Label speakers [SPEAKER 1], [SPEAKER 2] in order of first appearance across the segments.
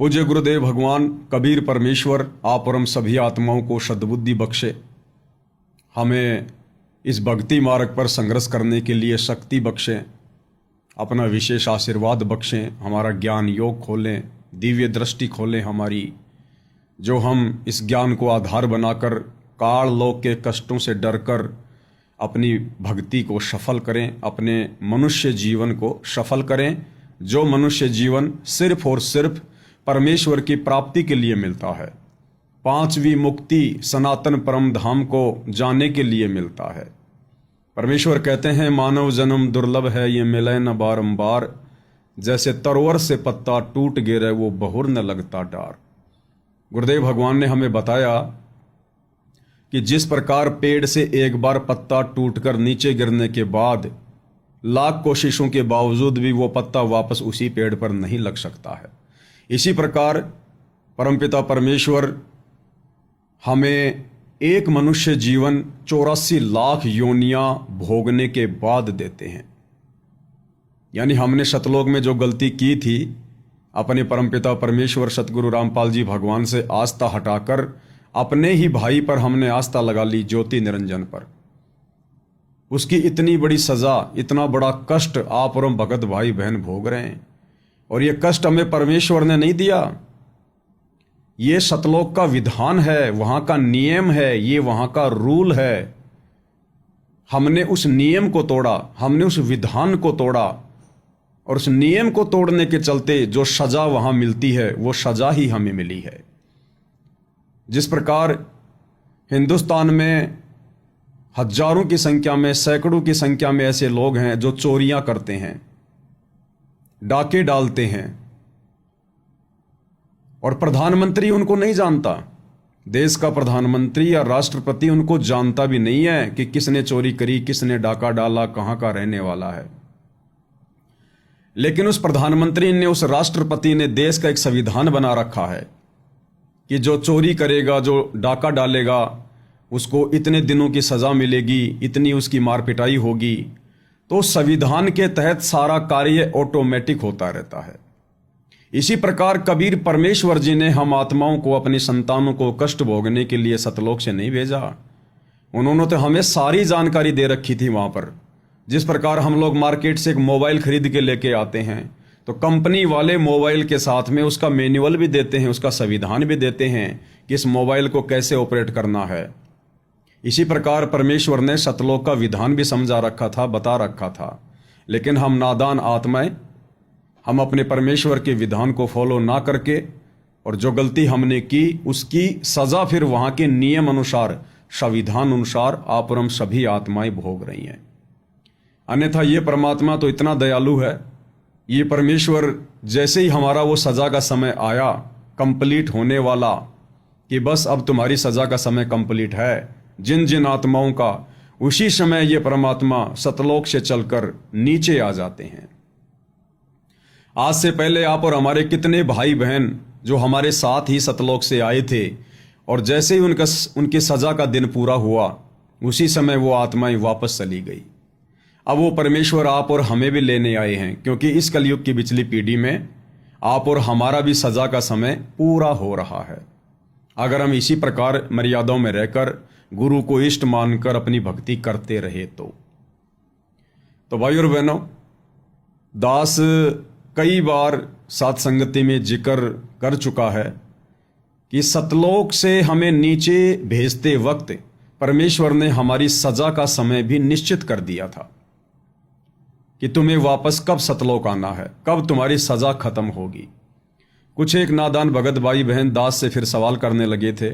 [SPEAKER 1] पूज्य गुरुदेव भगवान कबीर परमेश्वर आप और हम सभी आत्माओं को सद्बुद्धि बख्शे, हमें इस भक्ति मार्ग पर संघर्ष करने के लिए शक्ति बख्शें, अपना विशेष आशीर्वाद बख्शें, हमारा ज्ञान योग खोलें, दिव्य दृष्टि खोलें हमारी, जो हम इस ज्ञान को आधार बनाकर काल लोक के कष्टों से डरकर अपनी भक्ति को सफल करें, अपने मनुष्य जीवन को सफल करें, जो मनुष्य जीवन सिर्फ और सिर्फ परमेश्वर की प्राप्ति के लिए मिलता है, पांचवी मुक्ति सनातन परम धाम को जाने के लिए मिलता है। परमेश्वर कहते हैं मानव जन्म दुर्लभ है, ये मिले न बारंबार, जैसे तरोवर से पत्ता टूट गिरे वो बहुर न लगता डार। गुरुदेव भगवान ने हमें बताया कि जिस प्रकार पेड़ से एक बार पत्ता टूटकर नीचे गिरने के बाद लाख कोशिशों के बावजूद भी वो पत्ता वापस उसी पेड़ पर नहीं लग सकता है, इसी प्रकार परमपिता परमेश्वर हमें एक मनुष्य जीवन 84 लाख योनियां भोगने के बाद देते हैं। यानी हमने सतलोक में जो गलती की थी, अपने परमपिता परमेश्वर सतगुरु रामपाल जी भगवान से आस्था हटाकर अपने ही भाई पर हमने आस्था लगा ली, ज्योति निरंजन पर। उसकी इतनी बड़ी सजा, इतना बड़ा कष्ट आप और हम भगत भाई बहन भोग रहे हैं, और ये कष्ट हमें परमेश्वर ने नहीं दिया, ये सतलोक का विधान है, वहां का नियम है, ये वहां का रूल है। हमने उस नियम को तोड़ा, हमने उस विधान को तोड़ा, और उस नियम को तोड़ने के चलते जो सजा वहां मिलती है वो सजा ही हमें मिली है। जिस प्रकार हिंदुस्तान में हजारों की संख्या में, सैकड़ों की संख्या में ऐसे लोग हैं जो चोरियां करते हैं, डाके डालते हैं, और प्रधानमंत्री उनको नहीं जानता, देश का प्रधानमंत्री या राष्ट्रपति उनको जानता भी नहीं है कि किसने चोरी करी, किसने डाका डाला, कहां का रहने वाला है। लेकिन उस प्रधानमंत्री ने, उस राष्ट्रपति ने देश का एक संविधान बना रखा है कि जो चोरी करेगा, जो डाका डालेगा, उसको इतने दिनों की सजा मिलेगी, इतनी उसकी मार पिटाई होगी। तो संविधान के तहत सारा कार्य ऑटोमेटिक होता रहता है। इसी प्रकार कबीर परमेश्वर जी ने हम आत्माओं को, अपनी संतानों को कष्ट भोगने के लिए सतलोक से नहीं भेजा। उन्होंने तो हमें सारी जानकारी दे रखी थी वहां पर। जिस प्रकार हम लोग मार्केट से एक मोबाइल खरीद के लेके आते हैं, तो कंपनी वाले मोबाइल के साथ में उसका मैनुअल भी देते हैं, उसका संविधान भी देते हैं कि इस मोबाइल को कैसे ऑपरेट करना है। इसी प्रकार परमेश्वर ने सतलोक का विधान भी समझा रखा था, बता रखा था, लेकिन हम नादान आत्माएं, हम अपने परमेश्वर के विधान को फॉलो ना करके, और जो गलती हमने की उसकी सजा फिर वहां के नियम अनुसार, संविधान अनुसार आप और हम सभी आत्माएं भोग रही हैं। अन्यथा ये परमात्मा तो इतना दयालु है, ये परमेश्वर जैसे ही हमारा वो सजा का समय आया, कंप्लीट होने वाला, कि बस अब तुम्हारी सजा का समय कंप्लीट है जिन जिन आत्माओं का, उसी समय ये परमात्मा सतलोक से चलकर नीचे आ जाते हैं। आज से पहले आप और हमारे कितने भाई बहन जो हमारे साथ ही सतलोक से आए थे, और जैसे ही उनकी सजा का दिन पूरा हुआ, उसी समय वो आत्माएं वापस चली गई। अब वो परमेश्वर आप और हमें भी लेने आए हैं, क्योंकि इस कलयुग की पिछली पीढ़ी में आप और हमारा भी सजा का समय पूरा हो रहा है। अगर हम इसी प्रकार मर्यादाओं में रहकर गुरु को इष्ट मानकर अपनी भक्ति करते रहे तो भाई और बहनों, दास कई बार साथ संगति में जिक्र कर चुका है कि सतलोक से हमें नीचे भेजते वक्त परमेश्वर ने हमारी सजा का समय भी निश्चित कर दिया था कि तुम्हें वापस कब सतलोक आना है, कब तुम्हारी सजा खत्म होगी। कुछ एक नादान भगत भाई बहन दास से फिर सवाल करने लगे थे,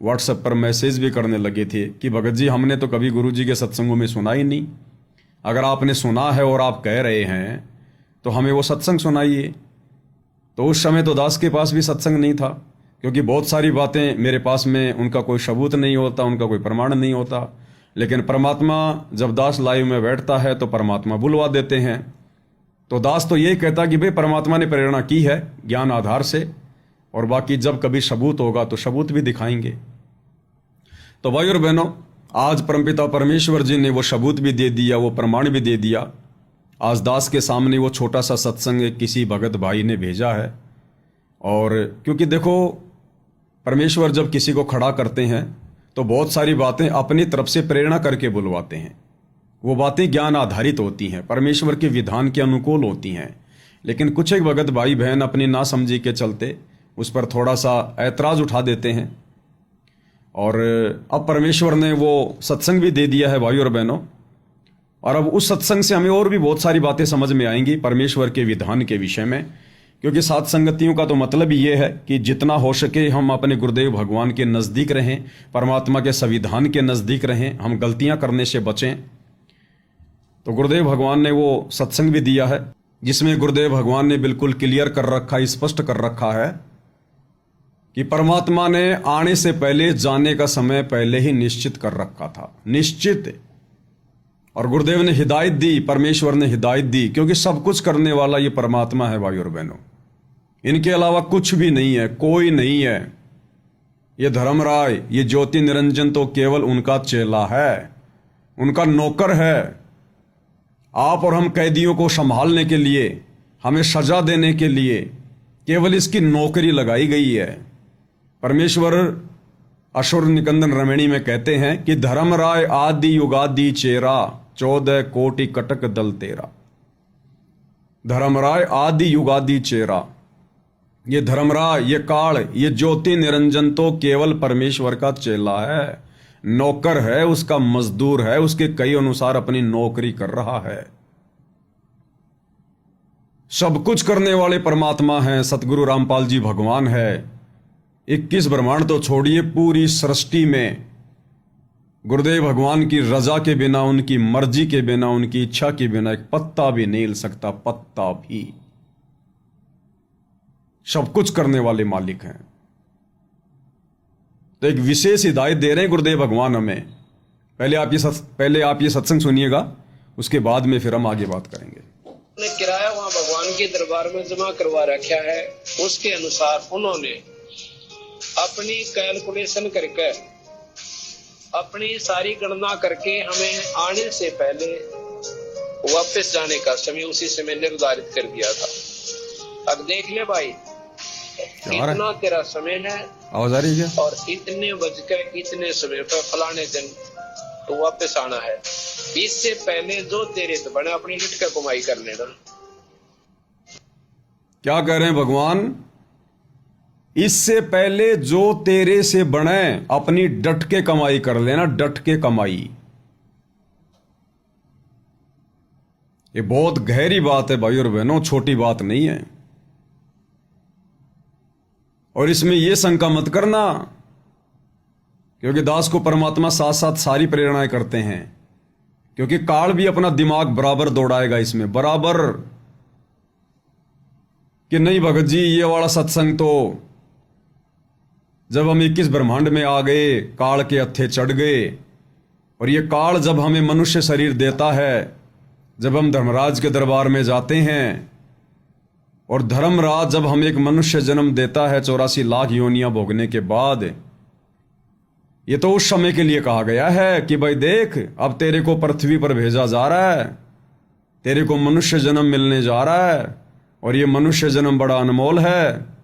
[SPEAKER 1] व्हाट्सएप पर मैसेज भी करने लगे थे कि भगत जी हमने तो कभी गुरु जी के सत्संगों में सुना ही नहीं, अगर आपने सुना है और आप कह रहे हैं तो हमें वो सत्संग सुनाइए। तो उस समय तो दास के पास भी सत्संग नहीं था, क्योंकि बहुत सारी बातें मेरे पास में उनका कोई सबूत नहीं होता, उनका कोई प्रमाण नहीं होता। लेकिन परमात्मा जब दास लाइव में बैठता है तो परमात्मा बुलवा देते हैं। तो दास तो यही कहता कि भाई परमात्मा ने प्रेरणा की है ज्ञान आधार से, और बाकी जब कभी सबूत होगा तो सबूत भी दिखाएंगे। तो भाई और बहनों, आज परमपिता परमेश्वर जी ने वो सबूत भी दे दिया, वो प्रमाण भी दे दिया। आज दास के सामने वो छोटा सा सत्संग किसी भगत भाई ने भेजा है, और क्योंकि देखो, परमेश्वर जब किसी को खड़ा करते हैं तो बहुत सारी बातें अपनी तरफ से प्रेरणा करके बुलवाते हैं। वो बातें ज्ञान आधारित होती हैं, परमेश्वर के विधान के अनुकूल होती हैं, लेकिन कुछ एक भगत भाई बहन अपनी नासमझी के चलते उस पर थोड़ा सा ऐतराज़ उठा देते हैं। और अब परमेश्वर ने वो सत्संग भी दे दिया है भाई और बहनों, और अब उस सत्संग से हमें और भी बहुत सारी बातें समझ में आएंगी परमेश्वर के विधान के विषय में। क्योंकि साथ संगतियों का तो मतलब ये है कि जितना हो सके हम अपने गुरुदेव भगवान के नज़दीक रहें, परमात्मा के संविधान के नज़दीक रहें, हम गलतियां करने से बचें। तो गुरुदेव भगवान ने वो सत्संग भी दिया है जिसमें गुरुदेव भगवान ने बिल्कुल क्लियर कर रखा, स्पष्ट कर रखा है कि परमात्मा ने आने से पहले जाने का समय पहले ही निश्चित कर रखा था, निश्चित। और गुरुदेव ने हिदायत दी, परमेश्वर ने हिदायत दी, क्योंकि सब कुछ करने वाला ये परमात्मा है भाई और बहनों, इनके अलावा कुछ भी नहीं है, कोई नहीं है। ये धर्मराय, ये ज्योति निरंजन तो केवल उनका चेला है, उनका नौकर है। आप और हम कैदियों को संभालने के लिए, हमें सजा देने के लिए केवल इसकी नौकरी लगाई गई है। परमेश्वर असुर निकंदन रमणी में कहते हैं कि धर्मराय आदि युगादि चेरा, 14 कोटि कटक दल तेरा। धर्मराय आदि युगादि चेरा, ये धर्मराय, ये काल, ये ज्योति निरंजन तो केवल परमेश्वर का चेला है, नौकर है, उसका मजदूर है, उसके कई अनुसार अपनी नौकरी कर रहा है। सब कुछ करने वाले परमात्मा हैं, सतगुरु रामपाल जी भगवान है। 21 ब्रह्मांड तो छोड़िए, पूरी सृष्टि में गुरुदेव भगवान की रजा के बिना, उनकी मर्जी के बिना, उनकी इच्छा के बिना एक पत्ता भी नहीं हिल सकता, पत्ता भी। सब कुछ करने वाले मालिक हैं। तो एक विशेष हिदायत दे रहे हैं गुरुदेव भगवान हमें। पहले आप ये सत्संग सुनिएगा, उसके बाद में फिर हम आगे बात करेंगे।
[SPEAKER 2] ने किराया वहां भगवान के दरबार में जमा करवा रखा है, उसके अनुसार उन्होंने अपनी कैलकुलेशन करके, अपनी सारी गणना करके हमें आने से पहले वापस जाने का समय उसी समय निर्धारित कर दिया था। अब देख ले भाई, इतना तेरा समय है,
[SPEAKER 1] आवाज आ रही है,
[SPEAKER 2] और इतने बज के इतने समय पर फलाने दिन तो वापस आना है। इससे पहले जो तेरे तो बने अपनी हिट का कमाई कर लेना।
[SPEAKER 1] क्या कह रहे हैं भगवान? इससे पहले जो तेरे से बने अपनी डट के कमाई कर लेना, डट के कमाई। ये बहुत गहरी बात है भाई और बहनों, छोटी बात नहीं है। और इसमें यह शंका मत करना, क्योंकि दास को परमात्मा साथ साथ सारी प्रेरणाएं करते हैं, क्योंकि काल भी अपना दिमाग बराबर दौड़ाएगा इसमें, बराबर कि नहीं भगत जी ये वाला सत्संग तो जब हम 21 ब्रह्मांड में आ गए, काल के हत्थे चढ़ गए, और ये काल जब हमें मनुष्य शरीर देता है, जब हम धर्मराज के दरबार में जाते हैं, और धर्मराज जब हमें एक मनुष्य जन्म देता है 84 लाख योनियां भोगने के बाद, ये तो उस समय के लिए कहा गया है कि भाई देख, अब तेरे को पृथ्वी पर भेजा जा रहा है, तेरे को मनुष्य जन्म मिलने जा रहा है, और ये मनुष्य जन्म बड़ा अनमोल है,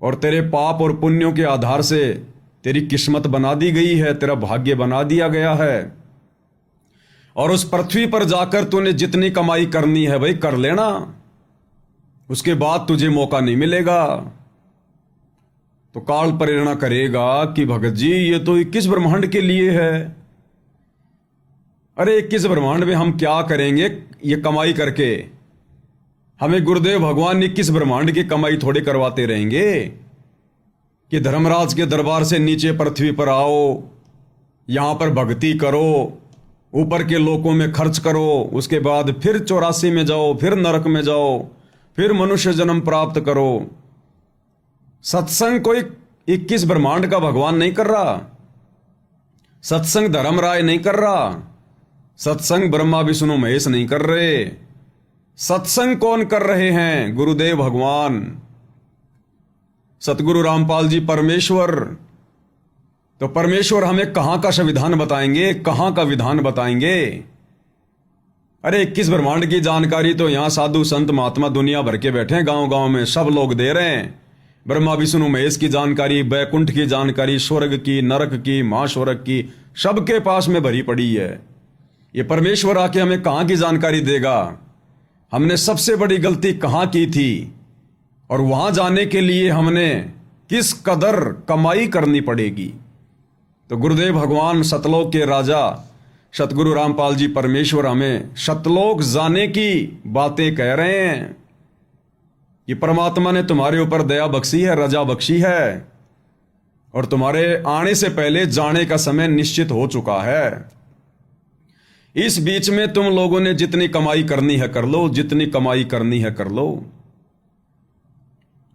[SPEAKER 1] और तेरे पाप और पुण्यों के आधार से तेरी किस्मत बना दी गई है, तेरा भाग्य बना दिया गया है। और उस पृथ्वी पर जाकर तूने जितनी कमाई करनी है भाई कर लेना, उसके बाद तुझे मौका नहीं मिलेगा। तो काल प्रेरणा करेगा कि भगत जी ये तो 21 ब्रह्मांड के लिए है। अरे 21 ब्रह्मांड में हम क्या करेंगे ये कमाई करके? हमें गुरुदेव भगवान 21 ब्रह्मांड की कमाई थोड़े करवाते रहेंगे कि धर्मराज के दरबार से नीचे पृथ्वी पर आओ, यहां पर भक्ति करो, ऊपर के लोकों में खर्च करो, उसके बाद फिर 84 में जाओ, फिर नरक में जाओ, फिर मनुष्य जन्म प्राप्त करो। सत्संग कोई 21 ब्रह्मांड का भगवान नहीं कर रहा, सत्संग धर्मराय नहीं कर रहा, सत्संग ब्रह्मा विष्णु महेश नहीं कर रहे। सत्संग कौन कर रहे हैं? गुरुदेव भगवान, सतगुरु रामपाल जी परमेश्वर। तो परमेश्वर हमें कहां का संविधान बताएंगे, कहां का विधान बताएंगे? अरे 21 ब्रह्मांड की जानकारी तो यहां साधु संत महात्मा दुनिया भर के बैठे हैं, गांव गांव में सब लोग दे रहे हैं, ब्रह्मा विष्णु महेश की जानकारी, बैकुंठ की जानकारी, स्वर्ग की, नरक की, महास्वर्ग की, सबके पास में भरी पड़ी है। ये परमेश्वर आके हमें कहाँ की जानकारी देगा? हमने सबसे बड़ी गलती कहाँ की थी और वहां जाने के लिए हमने किस कदर कमाई करनी पड़ेगी। तो गुरुदेव भगवान सतलोक के राजा सतगुरु रामपाल जी परमेश्वर हमें सतलोक जाने की बातें कह रहे हैं कि परमात्मा ने तुम्हारे ऊपर दया बख्शी है, रजा बख्शी है और तुम्हारे आने से पहले जाने का समय निश्चित हो चुका है। इस बीच में तुम लोगों ने जितनी कमाई करनी है कर लो, जितनी कमाई करनी है कर लो।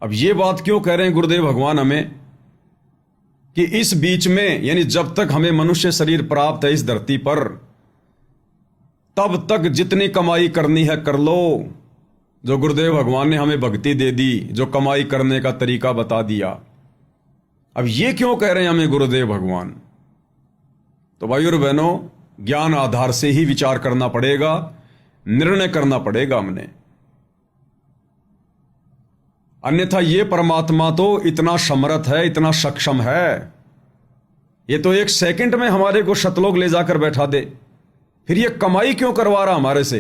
[SPEAKER 1] अब ये बात क्यों कह रहे हैं गुरुदेव भगवान हमें कि इस बीच में, यानी जब तक हमें मनुष्य शरीर प्राप्त है इस धरती पर, तब तक जितनी कमाई करनी है कर लो। जो गुरुदेव भगवान ने हमें भक्ति दे दी, जो कमाई करने का तरीका बता दिया, अब ये क्यों कह रहे हैं हमें गुरुदेव भगवान? तो भाई और बहनों, ज्ञान आधार से ही विचार करना पड़ेगा, निर्णय करना पड़ेगा हमने। अन्यथा ये परमात्मा तो इतना समर्थ है, इतना सक्षम है, ये तो एक सेकंड में हमारे को सतलोक ले जाकर बैठा दे। फिर ये कमाई क्यों करवा रहा हमारे से?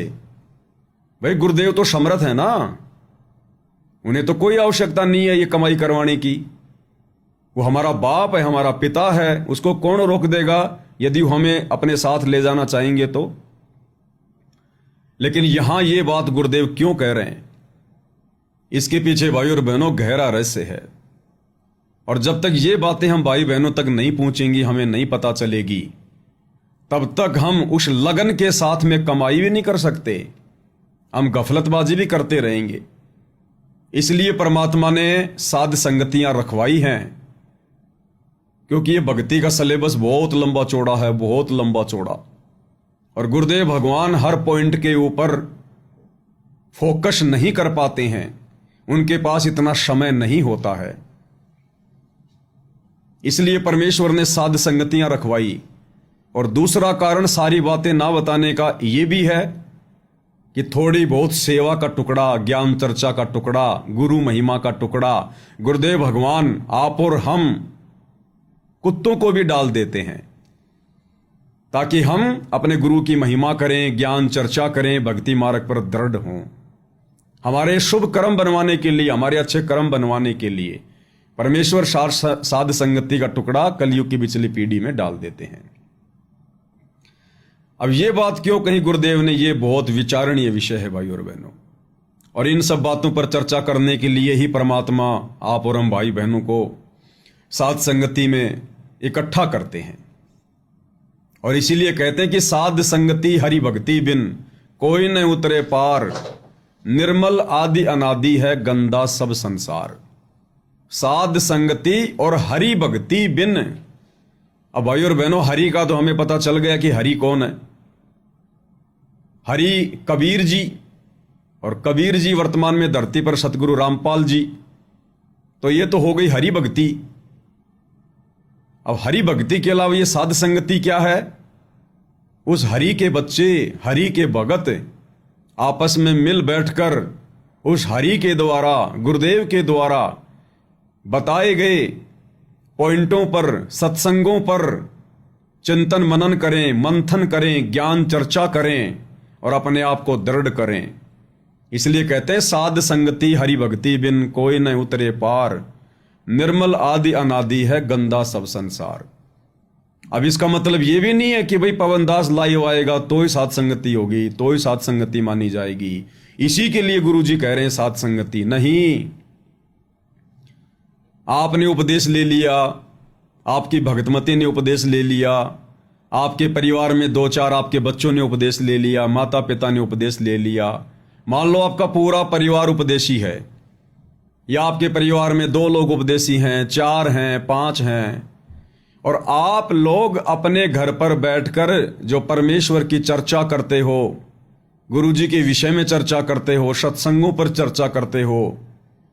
[SPEAKER 1] भाई गुरुदेव तो समर्थ है ना, उन्हें तो कोई आवश्यकता नहीं है ये कमाई करवाने की। वो हमारा बाप है, हमारा पिता है, उसको कौन रोक देगा यदि वो हमें अपने साथ ले जाना चाहेंगे तो। लेकिन यहां ये बात गुरुदेव क्यों कह रहे हैं, इसके पीछे भाई और बहनों गहरा रहस्य है। और जब तक ये बातें हम भाई बहनों तक नहीं पहुंचेंगी, हमें नहीं पता चलेगी, तब तक हम उस लगन के साथ में कमाई भी नहीं कर सकते, हम गफलतबाजी भी करते रहेंगे। इसलिए परमात्मा ने साध संगतियां रखवाई हैं, क्योंकि ये भक्ति का सिलेबस बहुत लंबा चौड़ा है, बहुत लंबा चौड़ा। और गुरुदेव भगवान हर पॉइंट के ऊपर फोकस नहीं कर पाते हैं, उनके पास इतना समय नहीं होता है। इसलिए परमेश्वर ने साध संगतियां रखवाई। और दूसरा कारण सारी बातें ना बताने का यह भी है कि थोड़ी बहुत सेवा का टुकड़ा, ज्ञान चर्चा का टुकड़ा, गुरु महिमा का टुकड़ा गुरुदेव भगवान आप और हम कुत्तों को भी डाल देते हैं, ताकि हम अपने गुरु की महिमा करें, ज्ञान चर्चा करें, भक्ति मार्ग पर दृढ़ हों। हमारे शुभ कर्म बनवाने के लिए, हमारे अच्छे कर्म बनवाने के लिए परमेश्वर साध संगति का टुकड़ा कलयुग की पिछली पीढ़ी में डाल देते हैं। अब ये बात क्यों कही गुरुदेव ने, ये बहुत विचारणीय विषय है भाई और बहनों। और इन सब बातों पर चर्चा करने के लिए ही परमात्मा आप और हम भाई बहनों को साध संगति में इकट्ठा करते हैं। और इसीलिए कहते हैं कि साध संगति हरि भक्ति बिन कोई न उतरे पार, निर्मल आदि अनादि है गंदा सब संसार। साध संगति और हरि भक्ति बिन। अब भाई और बहनों, हरि का तो हमें पता चल गया कि हरि कौन है। हरि कबीर जी, और कबीर जी वर्तमान में धरती पर सतगुरु रामपाल जी। तो ये तो हो गई हरि भक्ति। अब हरि भक्ति के अलावा ये साध संगति क्या है? उस हरि के बच्चे, हरि के भगत आपस में मिल बैठकर उस हरि के द्वारा, गुरुदेव के द्वारा बताए गए पॉइंटों पर, सत्संगों पर चिंतन मनन करें, मंथन करें, ज्ञान चर्चा करें और अपने आप को दृढ़ करें। इसलिए कहते हैं साध संगति हरि भक्ति बिन कोई न उतरे पार, निर्मल आदि अनादि है गंदा सब संसार। अब इसका मतलब यह भी नहीं है कि भाई पवनदास लाइव आएगा तो ही साध संगति होगी, तो ही साध संगति मानी जाएगी, इसी के लिए गुरु जी कह रहे हैं साध संगति। नहीं, आपने उपदेश ले लिया, आपकी भगतमती ने उपदेश ले लिया, आपके परिवार में 2-4 आपके बच्चों ने उपदेश ले लिया, माता पिता ने उपदेश ले लिया, मान लो आपका पूरा परिवार उपदेशी है, या आपके परिवार में 2 लोग उपदेशी हैं, 4 हैं, 5 हैं, और आप लोग अपने घर पर बैठकर जो परमेश्वर की चर्चा करते हो, गुरु जी के विषय में चर्चा करते हो, सत्संगों पर चर्चा करते हो,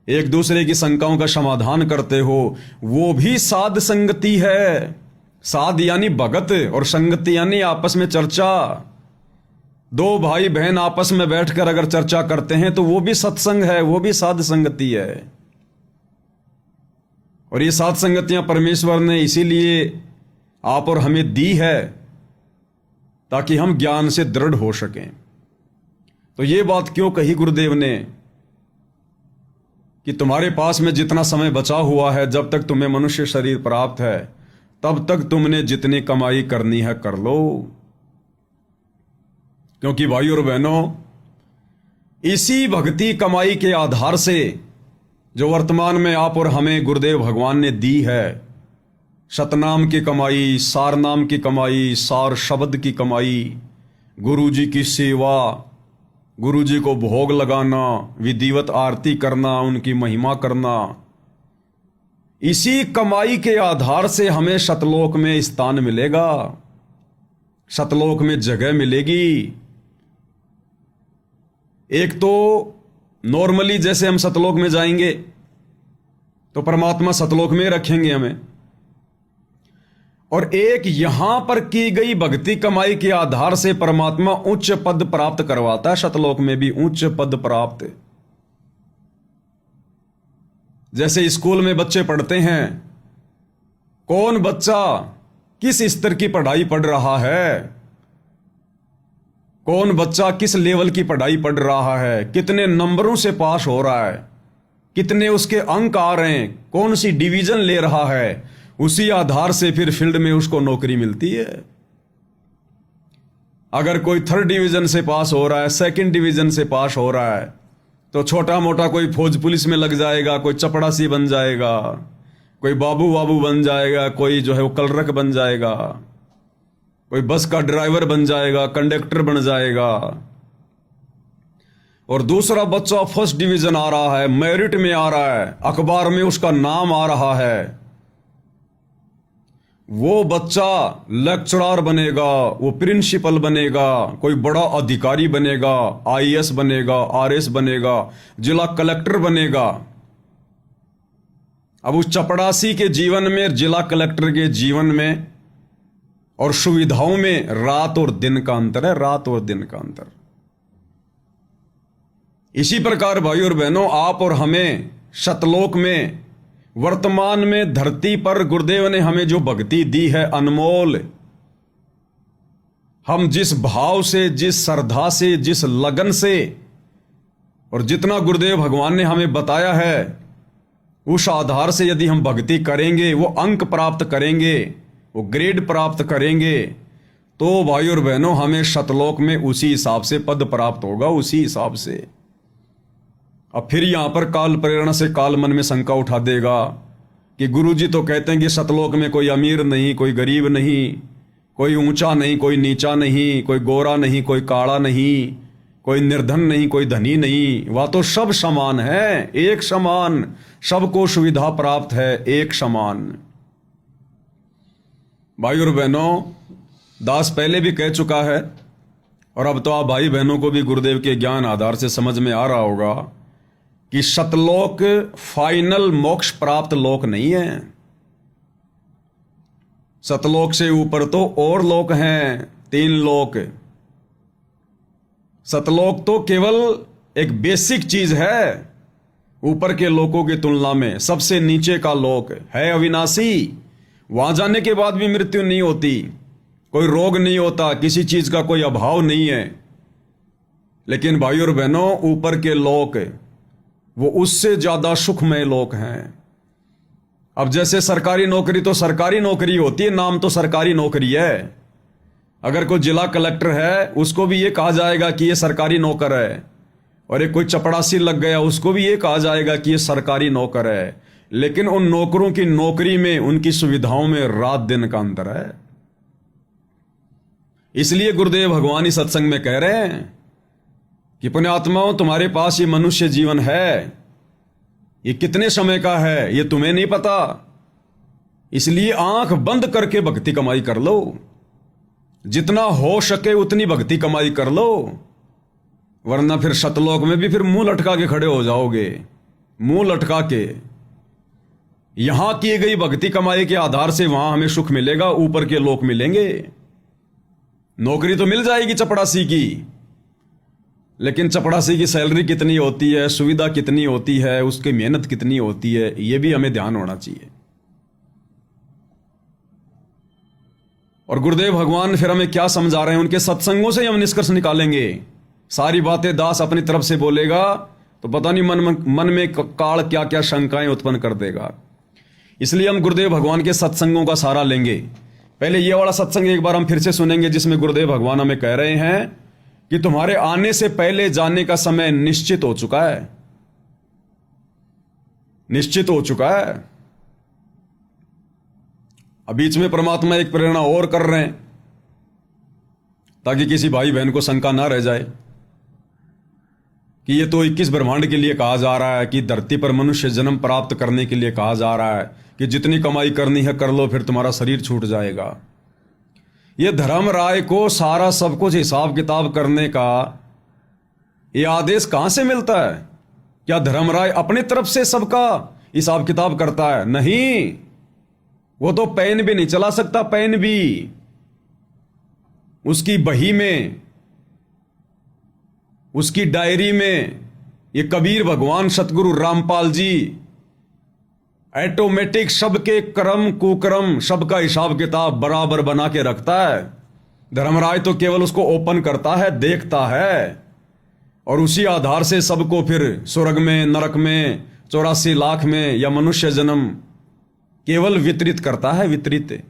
[SPEAKER 1] एक दूसरे की शंकाओं का समाधान करते हो, वो भी साध संगति है। साध यानी भगत और संगति यानी आपस में चर्चा। 2 भाई बहन आपस में बैठकर अगर चर्चा करते हैं तो वो भी सत्संग है, वो भी साध संगति है। और ये सात संगतियां परमेश्वर ने इसीलिए आप और हमें दी है ताकि हम ज्ञान से दृढ़ हो सकें। तो ये बात क्यों कही गुरुदेव ने कि तुम्हारे पास में जितना समय बचा हुआ है, जब तक तुम्हें मनुष्य शरीर प्राप्त है, तब तक तुमने जितनी कमाई करनी है कर लो। क्योंकि भाई और बहनों, इसी भक्ति कमाई के आधार से जो वर्तमान में आप और हमें गुरुदेव भगवान ने दी है, सतनाम की कमाई, सार नाम की कमाई, सार शब्द की कमाई, गुरु जी की सेवा, गुरु जी को भोग लगाना, विधिवत आरती करना, उनकी महिमा करना, इसी कमाई के आधार से हमें सतलोक में स्थान मिलेगा, सतलोक में जगह मिलेगी। एक तो नॉर्मली जैसे हम सतलोक में जाएंगे तो परमात्मा सतलोक में रखेंगे हमें, और एक यहां पर की गई भक्ति कमाई के आधार से परमात्मा उच्च पद प्राप्त करवाता है, सतलोक में भी उच्च पद प्राप्त। जैसे स्कूल में बच्चे पढ़ते हैं, कौन बच्चा किस स्तर की पढ़ाई पढ़ रहा है, कौन बच्चा किस लेवल की पढ़ाई पढ़ रहा है, कितने नंबरों से पास हो रहा है, कितने उसके अंक आ रहे हैं, कौन सी डिवीजन ले रहा है, उसी आधार से फिर फील्ड में उसको नौकरी मिलती है। अगर कोई थर्ड डिवीजन से पास हो रहा है, सेकंड डिवीजन से पास हो रहा है, तो छोटा मोटा कोई फौज पुलिस में लग जाएगा, कोई चपड़ासी बन जाएगा, कोई बाबू बाबू बन जाएगा, कोई जो है वो कलरक बन जाएगा, कोई बस का ड्राइवर बन जाएगा, कंडक्टर बन जाएगा। और दूसरा बच्चा फर्स्ट डिवीजन आ रहा है, मेरिट में आ रहा है, अखबार में उसका नाम आ रहा है, वो बच्चा लेक्चरर बनेगा, वो प्रिंसिपल बनेगा, कोई बड़ा अधिकारी बनेगा, आईएएस बनेगा, आरएस बनेगा, जिला कलेक्टर बनेगा। अब उस चपड़ासी के जीवन में, जिला कलेक्टर के जीवन में और सुविधाओं में रात और दिन का अंतर है, रात और दिन का अंतर। इसी प्रकार भाई और बहनों, आप और हमें सतलोक में, वर्तमान में धरती पर गुरुदेव ने हमें जो भक्ति दी है अनमोल, हम जिस भाव से, जिस श्रद्धा से, जिस लगन से, और जितना गुरुदेव भगवान ने हमें बताया है, उस आधार से यदि हम भक्ति करेंगे, वो अंक प्राप्त करेंगे, वो ग्रेड प्राप्त करेंगे, तो भाई और बहनों हमें सतलोक में उसी हिसाब से पद प्राप्त होगा, उसी हिसाब से। अब फिर यहां पर काल प्रेरणा से काल मन में शंका उठा देगा कि गुरुजी तो कहते हैं कि सतलोक में कोई अमीर नहीं, कोई गरीब नहीं, कोई ऊंचा नहीं, कोई नीचा नहीं, कोई गोरा नहीं, कोई काला नहीं, कोई निर्धन नहीं, कोई धनी नहीं, वह तो सब समान है, एक समान, सबको सुविधा प्राप्त है, एक समान। भाई और बहनों, दास पहले भी कह चुका है, और अब तो आप भाई बहनों को भी गुरुदेव के ज्ञान आधार से समझ में आ रहा होगा कि सतलोक फाइनल मोक्ष प्राप्त लोक नहीं है। सतलोक से ऊपर तो और लोक हैं, 3 लोक। सतलोक तो केवल एक बेसिक चीज है, ऊपर के लोकों की तुलना में सबसे नीचे का लोक है अविनाशी। वहां जाने के बाद भी मृत्यु नहीं होती, कोई रोग नहीं होता, किसी चीज का कोई अभाव नहीं है। लेकिन भाई और बहनों, ऊपर के लोक वो उससे ज्यादा सुखमय लोक हैं। अब जैसे सरकारी नौकरी तो सरकारी नौकरी होती है, नाम तो सरकारी नौकरी है। अगर कोई जिला कलेक्टर है, उसको भी ये कहा जाएगा कि ये सरकारी नौकर है, और एक कोई चपड़ासी लग गया, उसको भी ये कहा जाएगा कि ये सरकारी नौकर है। लेकिन उन नौकरों की नौकरी में, उनकी सुविधाओं में रात दिन का अंतर है। इसलिए गुरुदेव भगवान ही सत्संग में कह रहे हैं कि पुण्यात्माओं, तुम्हारे पास ये मनुष्य जीवन है, ये कितने समय का है ये तुम्हें नहीं पता, इसलिए आंख बंद करके भक्ति कमाई कर लो, जितना हो सके उतनी भक्ति कमाई कर लो, वरना फिर सतलोक में भी फिर मुंह लटका के खड़े हो जाओगे। मुंह लटका के यहां की गई भक्ति कमाई के आधार से वहां हमें सुख मिलेगा, ऊपर के लोक मिलेंगे। नौकरी तो मिल जाएगी चपड़ासी की, लेकिन चपड़ासी की सैलरी कितनी होती है, सुविधा कितनी होती है, उसकी मेहनत कितनी होती है, ये भी हमें ध्यान होना चाहिए। और गुरुदेव भगवान फिर हमें क्या समझा रहे हैं, उनके सत्संगों से ही हम निष्कर्ष निकालेंगे। सारी बातें दास अपनी तरफ से बोलेगा तो पता नहीं मन में काल क्या क्या शंकाएं उत्पन्न कर देगा। इसलिए हम गुरुदेव भगवान के सत्संगों का सहारा लेंगे। पहले ये वाला सत्संग एक बार हम फिर से सुनेंगे, जिसमें गुरुदेव भगवान हमें कह रहे हैं कि तुम्हारे आने से पहले जाने का समय निश्चित हो चुका है, निश्चित हो चुका है। अब बीच में परमात्मा एक प्रेरणा और कर रहे हैं ताकि किसी भाई बहन को शंका ना रह जाए कि ये तो 21 ब्रह्मांड के लिए कहा जा रहा है, कि धरती पर मनुष्य जन्म प्राप्त करने के लिए कहा जा रहा है कि जितनी कमाई करनी है कर लो, फिर तुम्हारा शरीर छूट जाएगा। ये धर्म राय को सारा सब कुछ हिसाब किताब करने का ये आदेश कहां से मिलता है? क्या धर्म राय अपनी तरफ से सबका हिसाब किताब करता है? नहीं, वो तो पेन भी नहीं चला सकता, पेन भी। उसकी बही में, उसकी डायरी में ये कबीर भगवान सतगुरु रामपाल जी ऑटोमेटिक सबके कर्म कुकर्म सबका हिसाब किताब बराबर बना के रखता है। धर्मराय तो केवल उसको ओपन करता है, देखता है, और उसी आधार से सबको फिर स्वर्ग में, नरक में, 84 लाख में या मनुष्य जन्म केवल वितरित करता है, वितरित।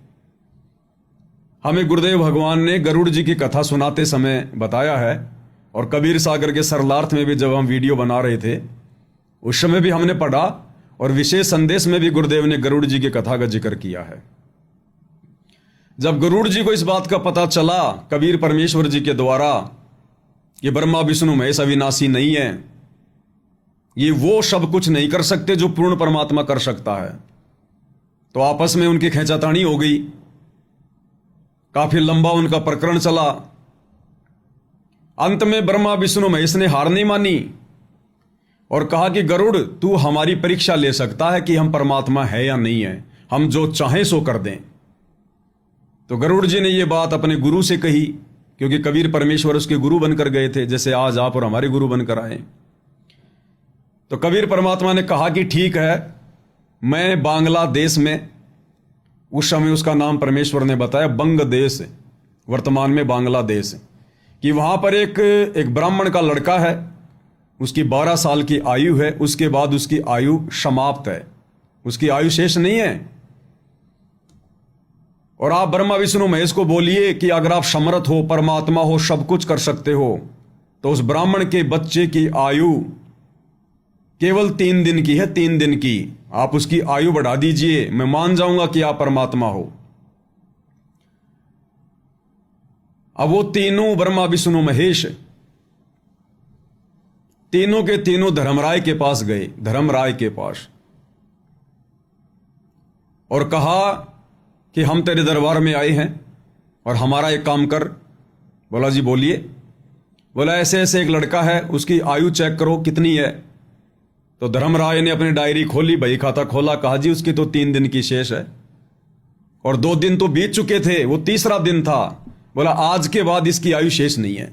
[SPEAKER 1] हमें गुरुदेव भगवान ने गरुड़ जी की कथा सुनाते समय बताया है, और कबीर सागर के सरलार्थ में भी जब हम वीडियो बना रहे थे उस समय भी हमने पढ़ा, और विशेष संदेश में भी गुरुदेव ने गरुड़ जी की कथा का जिक्र किया है। जब गरुड़ जी को इस बात का पता चला कबीर परमेश्वर जी के द्वारा कि ब्रह्मा विष्णु महेश अविनाशी नहीं है, ये वो सब कुछ नहीं कर सकते जो पूर्ण परमात्मा कर सकता है, तो आपस में उनकी खींचातानी हो गई। काफी लंबा उनका प्रकरण चला। अंत में ब्रह्मा विष्णु महेश ने हार नहीं मानी और कहा कि गरुड़, तू हमारी परीक्षा ले सकता है कि हम परमात्मा है या नहीं है, हम जो चाहें सो कर दें। तो गरुड़ जी ने यह बात अपने गुरु से कही, क्योंकि कबीर परमेश्वर उसके गुरु बनकर गए थे, जैसे आज आप और हमारे गुरु बनकर आए। तो कबीर परमात्मा ने कहा कि ठीक है, मैं बांग्लादेश में, उस समय उसका नाम परमेश्वर ने बताया बंग देश, वर्तमान में बांग्लादेश, कि वहां पर एक ब्राह्मण का लड़का है, उसकी 12 साल की आयु है, उसके बाद उसकी आयु समाप्त है, उसकी आयु शेष नहीं है। और आप ब्रह्मा विष्णु महेश को बोलिए कि अगर आप समर्थ हो, परमात्मा हो, सब कुछ कर सकते हो, तो उस ब्राह्मण के बच्चे की आयु केवल 3 दिन की है, 3 दिन की। आप उसकी आयु बढ़ा दीजिए, मैं मान जाऊंगा कि आप परमात्मा हो। अब वो तीनों ब्रह्मा विष्णु महेश तीनों के तीनों धर्मराय के पास गए, धर्मराय के पास, और कहा कि हम तेरे दरबार में आए हैं और हमारा एक काम कर। बोला जी बोलिए। बोला ऐसे ऐसे एक लड़का है, उसकी आयु चेक करो कितनी है। तो धर्मराय ने अपनी डायरी खोली, बही खाता खोला, कहा जी उसकी तो 3 दिन की शेष है, और 2 दिन तो बीत चुके थे, वो तीसरा दिन था। बोला आज के बाद इसकी आयु शेष नहीं है।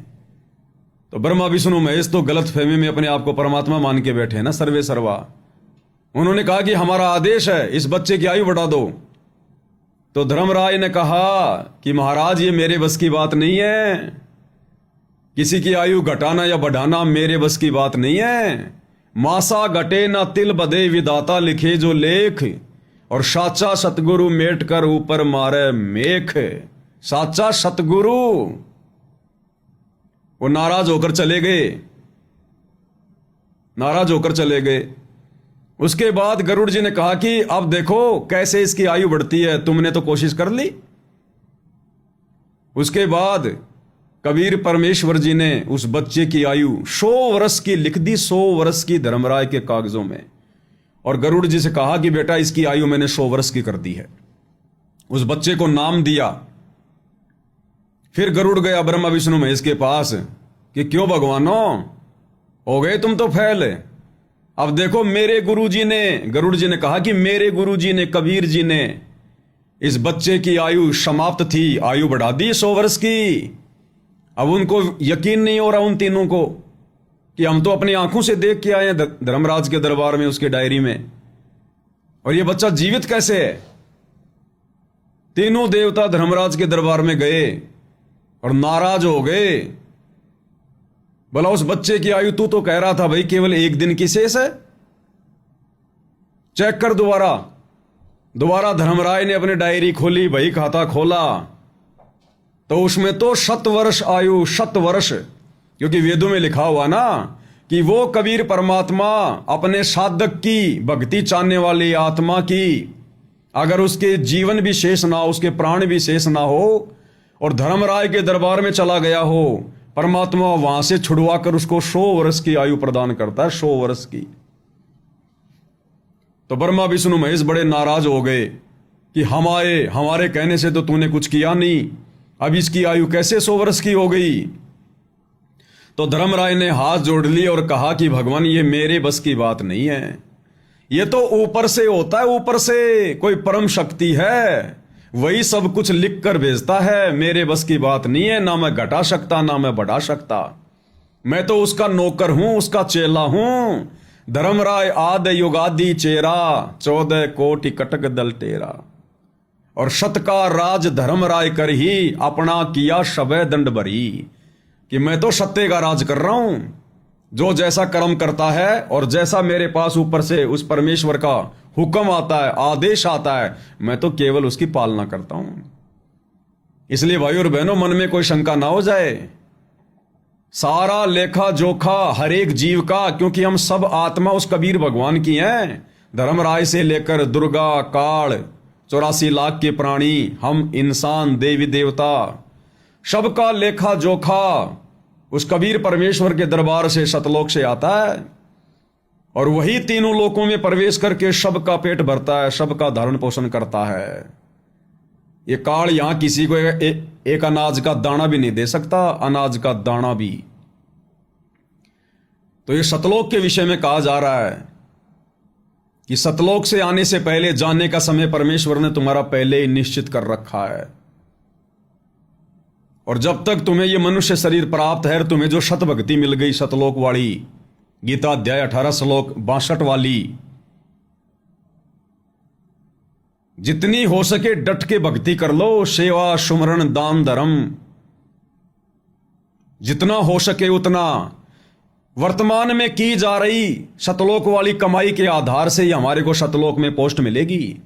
[SPEAKER 1] तो ब्रह्मा विष्णु महेश तो गलत फहमी में अपने आप को परमात्मा मान के बैठे हैं ना, सर्वे सर्वा। उन्होंने कहा कि हमारा आदेश है, इस बच्चे की आयु बढ़ा दो। तो धर्मराय ने कहा कि महाराज ये मेरे बस की बात नहीं है, किसी की आयु घटाना या बढ़ाना मेरे बस की बात नहीं है। मासा घटे ना तिल बदे विदाता लिखे जो लेख, और साचा सतगुरु मेट कर ऊपर मारे मेख। साचा सतगुरु वो नाराज होकर चले गए, नाराज होकर चले गए। उसके बाद गरुड़ जी ने कहा कि अब देखो कैसे इसकी आयु बढ़ती है, तुमने तो कोशिश कर ली। उसके बाद कबीर परमेश्वर जी ने उस बच्चे की आयु 100 वर्ष की लिख दी, 100 वर्ष की धर्मराय के कागजों में, और गरुड़ जी से कहा कि बेटा इसकी आयु मैंने 100 वर्ष की कर दी है। उस बच्चे को नाम दिया। फिर गरुड़ गया ब्रह्मा विष्णु महेश के पास कि क्यों भगवानों हो गए तुम तो फैल। अब देखो मेरे गुरुजी ने, गरुड़ जी ने कहा कि मेरे गुरुजी ने, कबीर जी ने इस बच्चे की आयु समाप्त थी, आयु बढ़ा दी 100 वर्ष की। अब उनको यकीन नहीं हो रहा उन तीनों को कि हम तो अपनी आंखों से देख के आए हैं धर्मराज के दरबार में, उसके डायरी में, और ये बच्चा जीवित कैसे है। तीनों देवता धर्मराज के दरबार में गए और नाराज हो गए। बोला, उस बच्चे की आयु तू तो कह रहा था भाई केवल 1 दिन की शेष है, चेक कर दोबारा। दोबारा धर्मराज ने अपनी डायरी खोली, भाई खाता खोला, तो उसमें तो 100 वर्ष आयु, 100 वर्ष, क्योंकि वेदों में लिखा हुआ ना कि वो कबीर परमात्मा अपने साधक की, भक्ति चाहने वाली आत्मा की, अगर उसके जीवन भी शेष ना हो, उसके प्राण भी शेष ना हो, और धर्मराज के दरबार में चला गया हो, परमात्मा वहां से छुड़वा कर उसको 100 वर्ष की आयु प्रदान करता है, 100 वर्ष की। तो ब्रह्मा विष्णु महेश बड़े नाराज हो गए कि हमारे कहने से तो तूने कुछ किया नहीं, अब इसकी आयु कैसे 100 वर्ष की हो गई। तो धर्मराज ने हाथ जोड़ लिए और कहा कि भगवान, ये मेरे बस की बात नहीं है, ये तो ऊपर से होता है, ऊपर से कोई परम शक्ति है, वही सब कुछ लिख कर भेजता है, मेरे बस की बात नहीं है, ना मैं घटा सकता ना मैं बढ़ा सकता, मैं तो उसका नौकर हूं, उसका चेला हूं। धर्मराय आदि युगादि चेरा, 14 कोटि कटक दल टेरा, और शत का राज धर्मराय कर ही, अपना किया शबे दंड भरी, कि मैं तो सत्य का राज कर रहा हूं, जो जैसा कर्म करता है और जैसा मेरे पास ऊपर से उस परमेश्वर का हुक्म आता है, आदेश आता है, मैं तो केवल उसकी पालना करता हूं। इसलिए भाई और बहनों, मन में कोई शंका ना हो जाए, सारा लेखा जोखा हर एक जीव का, क्योंकि हम सब आत्मा उस कबीर भगवान की हैं। धर्मराय से लेकर दुर्गा, काल, 84 लाख के प्राणी, हम इंसान, देवी देवता, सबका लेखा जोखा उस कबीर परमेश्वर के दरबार से, सतलोक से आता है, और वही तीनों लोकों में प्रवेश करके सबका पेट भरता है, सबका धारण पोषण करता है। ये काल यहां किसी को एक अनाज का दाना भी नहीं दे सकता, अनाज का दाना भी। तो ये सतलोक के विषय में कहा जा रहा है कि सतलोक से आने से पहले जाने का समय परमेश्वर ने तुम्हारा पहले ही निश्चित कर रखा है, और जब तक तुम्हें यह मनुष्य शरीर प्राप्त है, तुम्हें जो शत भक्ति मिल गई सतलोक वाली, गीता अध्याय 18 श्लोक 62 वाली, जितनी हो सके डट के भक्ति कर लो, सेवा सुमरण दान धर्म, जितना हो सके उतना वर्तमान में की जा रही सतलोक वाली कमाई के आधार से ही हमारे को सतलोक में पोस्ट मिलेगी।